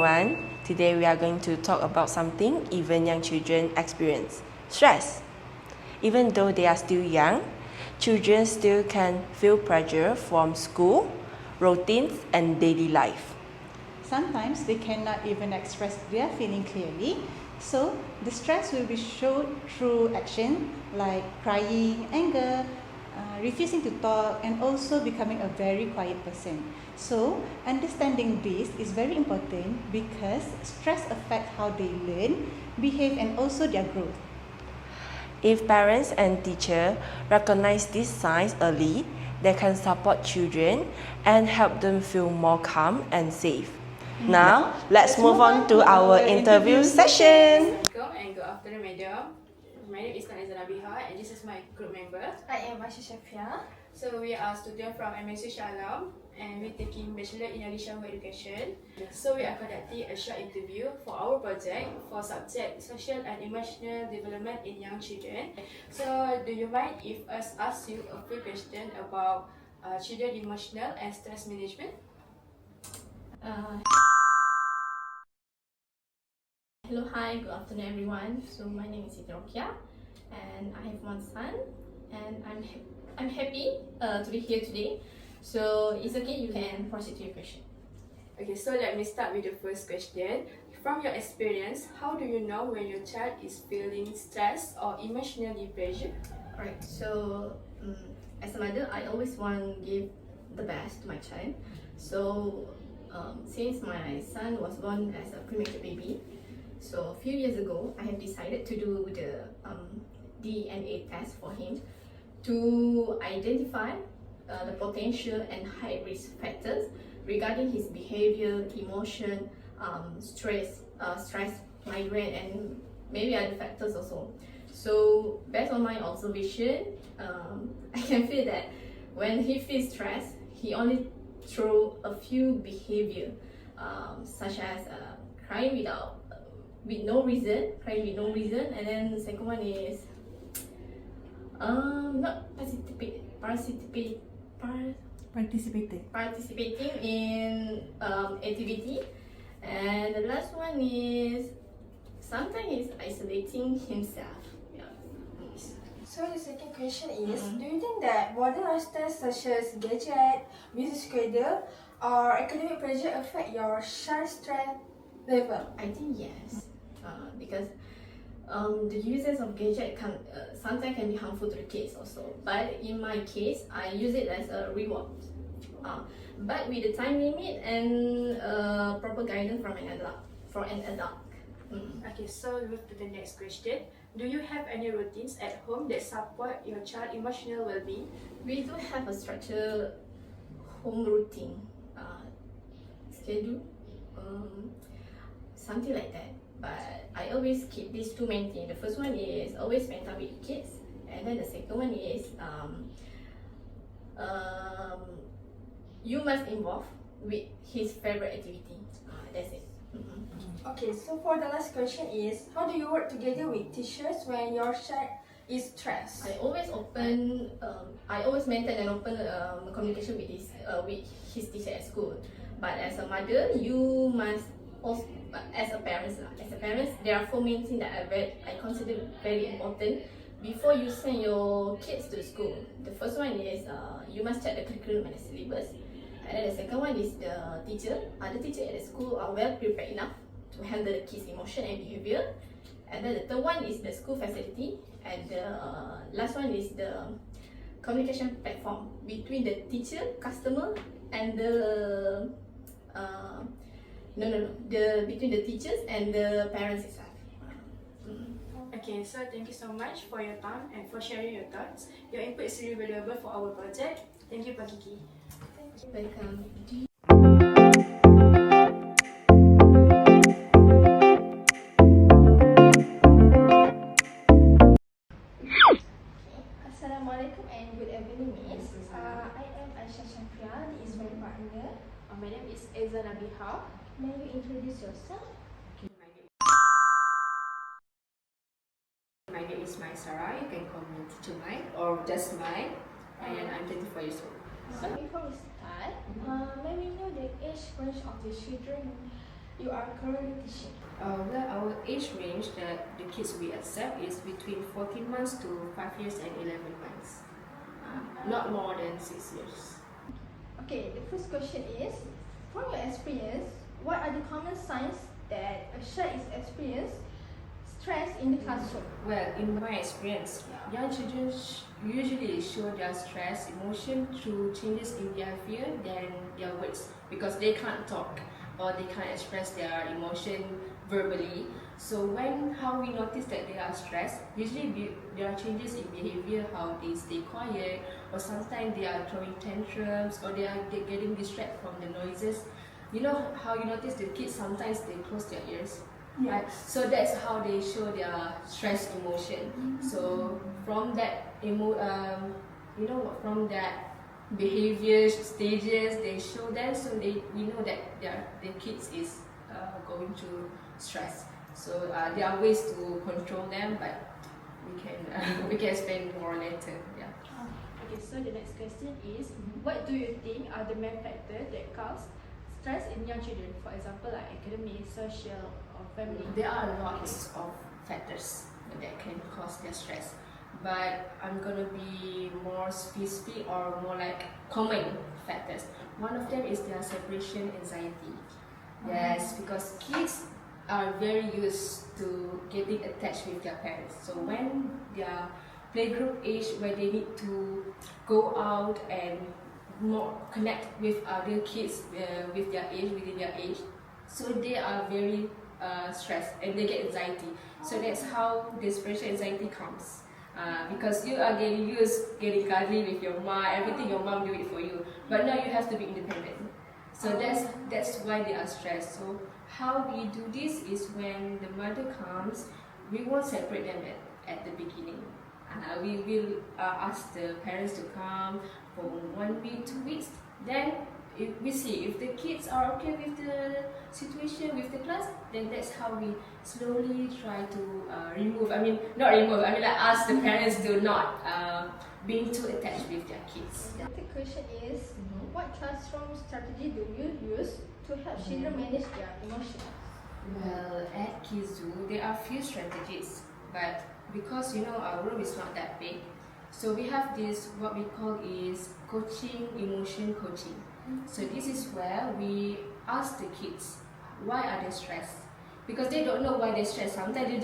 everyone. Today we are going to talk about something even young children experience: stress. Even though they are still young, children still can feel pressure from school, routines, and daily life. Sometimes they cannot even express their feeling clearly, so the stress will be shown through action like crying, anger, refusing to talk, and also becoming a very quiet person. So understanding this is very important because stress affects how they learn, behave, and also their growth. If parents and teachers recognize these signs early, they can support children and help them feel more calm and safe. Now, let's move on to our interview session. Welcome and good afternoon, madam. My name is Naiza Nabiha and this is my group member. I am Aisha Shafia. So we are students from MSU Shalam and we're taking Bachelor in Early Childhood Education. So we are conducting a short interview for our project for subject Social and Emotional Development in Young Children. So do you mind if us ask you a few questions about children emotional and stress management? Hello, hi, good afternoon everyone. So my name is Siti Rokia and I have one son and I'm happy to be here today. So it's okay, you can proceed to your question. Okay, so let me start with the first question. From your experience, how do you know when your child is feeling stressed or emotionally pressured? Alright, so as a mother, I always want to give the best to my child. So since my son was born as a premature baby, so a few years ago, I have decided to do the DNA test for him to identify the potential and high risk factors regarding his behavior, emotion, stress, migraine, and maybe other factors also. So based on my observation, I can feel that when he feels stressed, he only throw a few behavior, such as crying with no reason, and then the second one is not participating in activity, and the last one is sometimes he's isolating himself. Yeah. So the second question is, do you think that modern lifestyle such as gadget, busy schedule, or academic pressure affect your child's stress level? I think yes, because the uses of gadget can sometimes can be harmful to the kids also. But in my case, I use it as a reward, but with the time limit and proper guidance from an adult. Okay, so we move to the next question. Do you have any routines at home that support your child emotional well-being? We do have a structured home routine schedule, something like that. But I always keep these two main things. The first one is always spend time with kids, and then the second one is you must involve with his favorite activity. That's it. Okay, so for the last question is, how do you work together with teachers when your child is stressed? I always maintain an open communication with his teacher at school. But as a mother, you must also, as a parent, there are four main things that I consider very important before you send your kids to the school. The first one is you must check the curriculum and the syllabus. And then the second one is the teacher. Other teachers at the school are well prepared enough to handle the kids' emotion and behavior. And then the third one is the school facility. And the last one is the communication platform between the teacher, customer, and between the teachers and the parents itself. Okay, so thank you so much for your time and for sharing your thoughts. Your input is really valuable for our project. Thank you, Pak Kiki. Welcome. Assalamualaikum and good evening, Miss. I am Aisha Shafia. This is my partner. My name is Eza Nabiha. May you introduce yourself? My name is Mai Sarah. You can call me Teacher Mai or just Mai. And I'm 24 years old. So before we start, may we know the age range of the children you are currently teaching? Well, our age range that the kids we accept is between 14 months to 5 years and 11 months. Not more than 6 years. Okay, the first question is, from your experience, what are the common signs that a child is experiencing stress in the classroom? Well, in my experience, young children usually show their stress emotion through changes in behavior than their words because they can't talk or they can't express their emotion verbally. So how we notice that they are stressed, usually there are changes in behavior, how they stay quiet, or sometimes they are throwing tantrums, or they're getting distracted from the noises. You know how you notice the kids sometimes they close their ears, right? So that's how they show their stress emotion. So from that from that behavior stages they show them, so we know that the kids is going through stress. So there are ways to control them, but we can explain more later. Yeah. Okay, so the next question is, what do you think are the main factors that cause stress in young children? For example, like academic, social, or family. There are lots of factors that can cause their stress, but I'm gonna be more specific or more like common factors. One of them is their separation anxiety. Yes, because kids are very used to getting attached with their parents. So when they are playgroup age, where they need to go out and more connect with other kids within their age, so they are very stressed and they get anxiety. So that's how the separation anxiety comes. Because you are getting used getting cuddly with your mom, everything your mom do it for you, but now you have to be independent. So that's why they are stressed. So how we do this is when the mother comes, we won't separate them at the beginning. We will ask the parents to come for 1 week, 2 weeks. Then if we see if the kids are okay with the situation, with the class, then that's how we slowly try to ask the parents to not being too attached with their kids. The third question is, what classroom strategy do you use to help children manage their emotions? Well, at Kizu, there are few strategies, but because our room is not that big, so we have this what we call is emotion coaching. So this is where we ask the kids why are they stressed, because they don't know why they're stressed. Sometimes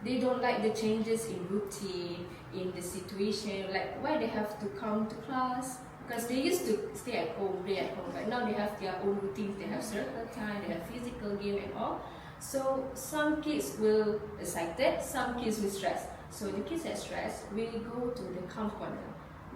they don't like the changes in routine, in the situation, like why they have to come to class. Because they used to stay at home, play at home, but now they have their own routines. They have circle time, they have physical game and all. So some kids will be excited, some kids will stress. So the kids that stress will go to the calm corner.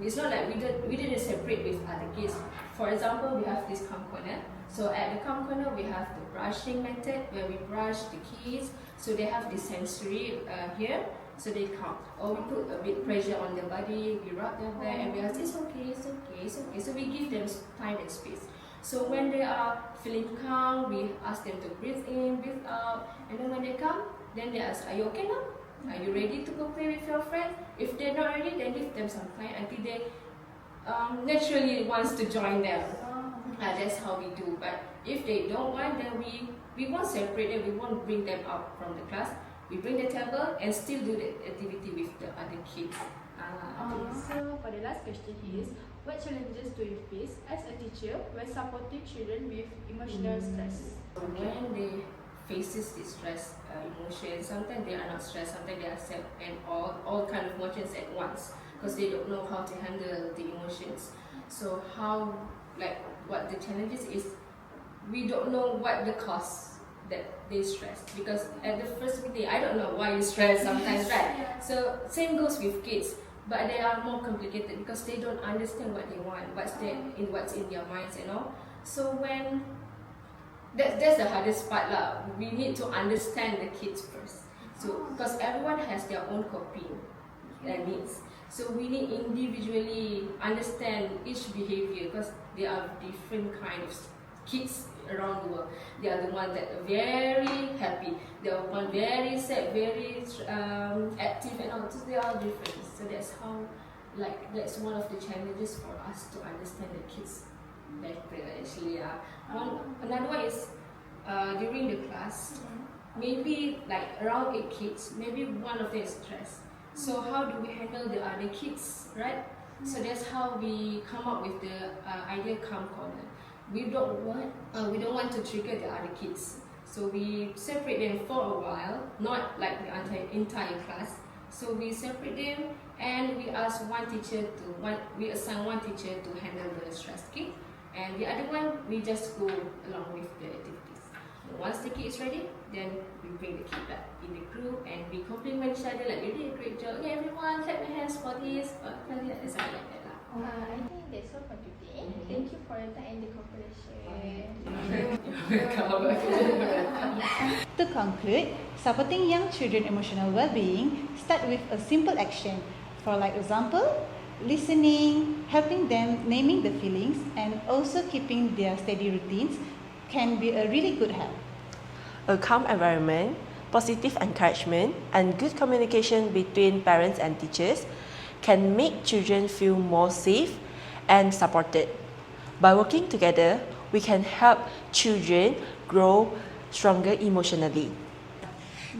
It's not like we didn't separate with other kids. For example, we have this calm corner. So at the calm corner, we have the brushing method where we brush the kids. So they have the sensory here. So they calm. Or we put a bit pressure on their body, we rub their back and we ask, it's okay, it's okay, it's okay. So we give them time and space. So when they are feeling calm, we ask them to breathe in, breathe out. And then when they come, then they ask, are you okay now? Are you ready to go play with your friend? If they're not ready, then give them some time until they naturally wants to join them. That's how we do. But if they don't want, then we won't separate them, we won't bring them out from the class. We bring the table and still do the activity with the other kids. So for the last question is, what challenges do you face as a teacher when supporting children with emotional stress? When they faces this stress emotions, sometimes they are not stressed, sometimes they are sad and all kind of emotions at once because they don't know how to handle the emotions. So what the challenges is, we don't know what the cause that they stress, because at the first meeting I don't know why you stress sometimes, right? So same goes with kids, but they are more complicated because they don't understand what they want, what's in their minds and all. So when that's the hardest part lah. We need to understand the kids first. So because everyone has their own coping needs. So we need individually understand each behavior because there are different kind of kids around the world. They are the ones that are very happy. They are one very sad, very active and all. So they are different. So that's how, that's one of the challenges for us to understand the kids better actually. Another one is during the class, maybe like around 8 kids, maybe one of them is stressed. So how do we handle the other kids, right? So that's how we come up with the idea calm corner. We don't want to trigger the other kids. So we separate them for a while, not like the entire class. So we separate them and we assign one teacher to handle the stress kid, and the other one we just go along with the activities. Once the kid is ready, then we bring the kid back in the group and we compliment each other like, you did a great job. Okay, everyone clap your hands for this, something like that. I think that's all for today. Thank you for your time in the cooperation. To conclude, supporting young children emotional well-being start with a simple action. For like example, listening, helping them naming the feelings, and also keeping their steady routines can be a really good help. A calm environment, positive encouragement, and good communication between parents and teachers can make children feel more safe and supported. By working together, we can help children grow stronger emotionally.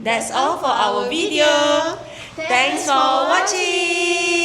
That's all for our video. Thanks for watching.